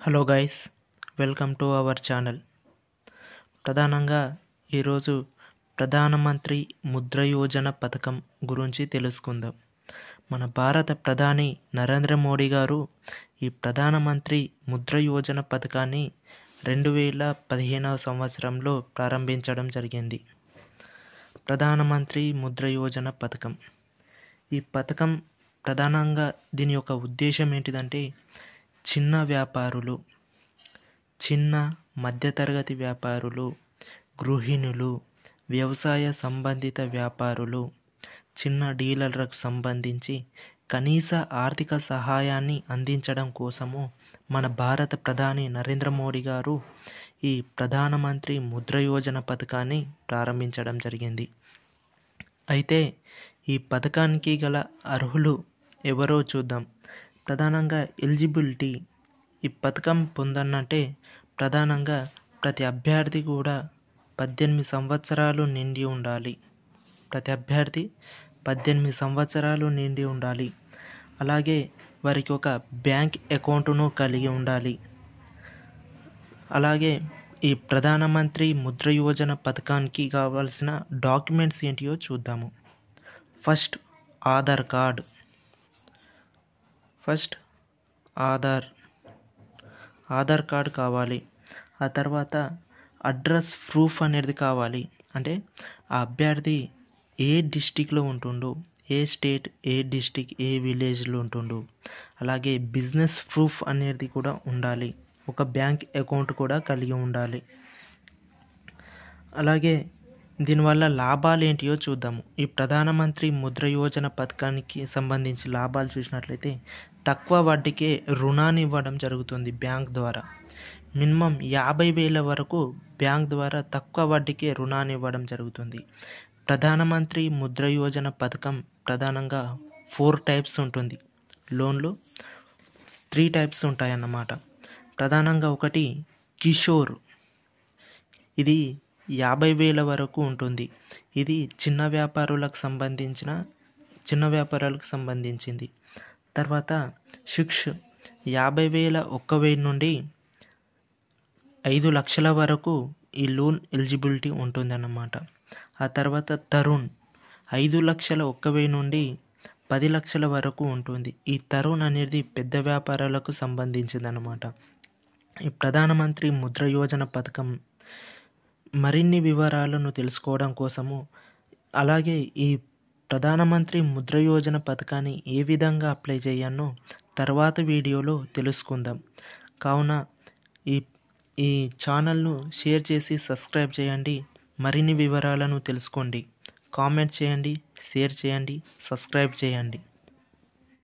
Hello guys, welcome to our channel. ప్రధానంగా ఈరోజు ప్రధానమంత్రి ముద్ర యోజన పథకం గురించి తెలుసుకుందాం. మన భారత ప్రధాని నరేంద్ర మోడీ గారు ఈ ప్రధానమంత్రి ముద్ర యోజన పథకాన్ని 2015వ సంవత్సరంలో ప్రారంభించడం జరిగింది. ప్రధానమంత్రి ముద్ర యోజన పథకం, ఈ పథకం ప్రధానంగా దీని యొక్క ఉద్దేశం ఏంటిదంటే చిన్న వ్యాపారులు, చిన్న మధ్యతరగతి వ్యాపారులు, గృహిణులు, వ్యవసాయ సంబంధిత వ్యాపారులు, చిన్న డీలర్లకు సంబంధించి కనీస ఆర్థిక సహాయాన్ని అందించడం కోసము మన భారత ప్రధాని నరేంద్ర మోడీ గారు ఈ ప్రధానమంత్రి ముద్ర యోజన పథకాన్ని ప్రారంభించడం జరిగింది. అయితే ఈ పథకానికి గల అర్హులు ఎవరో చూద్దాం. ప్రధానంగా ఎలిజిబిలిటీ, ఈ పథకం పొందనంటే ప్రధానంగా ప్రతి అభ్యర్థి కూడా 18 సంవత్సరాలు నిండి ఉండాలి. ప్రతి అభ్యర్థి 18 సంవత్సరాలు నిండి ఉండాలి. అలాగే వారికి ఒక బ్యాంక్ అకౌంట్ను కలిగి ఉండాలి. అలాగే ఈ ప్రధానమంత్రి ముద్ర యోజన పథకానికి కావాల్సిన డాక్యుమెంట్స్ ఏంటియో చూద్దాము. First Aadhaar card, Aadhaar card కావాలి. ఆ తర్వాత అడ్రస్ ప్రూఫ్ అనేది కావాలి. అంటే ఆ అభ్యర్థి ఏ డిస్టిక్లో ఉంటుండో, ఏ స్టేట్, ఏ డిస్టిక్, ఏ విలేజ్లో ఉంటుండో. అలాగే బిజినెస్ ప్రూఫ్ అనేది కూడా ఉండాలి. ఒక బ్యాంక్ అకౌంట్ కూడా కలిగి ఉండాలి. అలాగే దీనివల్ల లాభాలు ఏంటియో చూద్దాము. ఈ ప్రధానమంత్రి ముద్ర యోజన పథకానికి సంబంధించి లాభాలు చూసినట్లయితే తక్కువ వడ్డీకే రుణాన్ని ఇవ్వడం జరుగుతుంది బ్యాంక్ ద్వారా. మినిమం 50,000 వరకు బ్యాంక్ ద్వారా తక్కువ వడ్డీకే రుణాన్ని ఇవ్వడం జరుగుతుంది. ప్రధానమంత్రి ముద్ర యోజన పథకం ప్రధానంగా 4 టైప్స్ ఉంటుంది. లోన్లు 3 టైప్స్ ఉంటాయన్నమాట. ప్రధానంగా ఒకటి కిషోర్, ఇది 50,000 వరకు ఉంటుంది. ఇది చిన్న వ్యాపారాలకు సంబంధించింది. తర్వాత శిక్ష 50,000 1,000 నుండి 5 లక్షల వరకు ఈ లోన్ ఎలిజిబిలిటీ ఉంటుందన్నమాట. ఆ తర్వాత తరుణ్ 5 లక్షల 1,000 నుండి 10 లక్షల వరకు ఉంటుంది. ఈ తరుణ్ అనేది పెద్ద వ్యాపారాలకు సంబంధించిందన్నమాట. ఈ ప్రధానమంత్రి ముద్ర యోజన పథకం మరిన్ని వివరాలను తెలుసుకోవడం కోసము, అలాగే ఈ ప్రధానమంత్రి ముద్ర యోజన పథకాన్ని ఏ విధంగా అప్లై చేయాలో తర్వాత వీడియోలో తెలుసుకుందాం. కావున ఈ ఛానల్ను షేర్ చేసి సబ్స్క్రైబ్ చేయండి. మరిన్ని వివరాలను తెలుసుకోండి. కామెంట్ చేయండి, షేర్ చేయండి, సబ్స్క్రైబ్ చేయండి.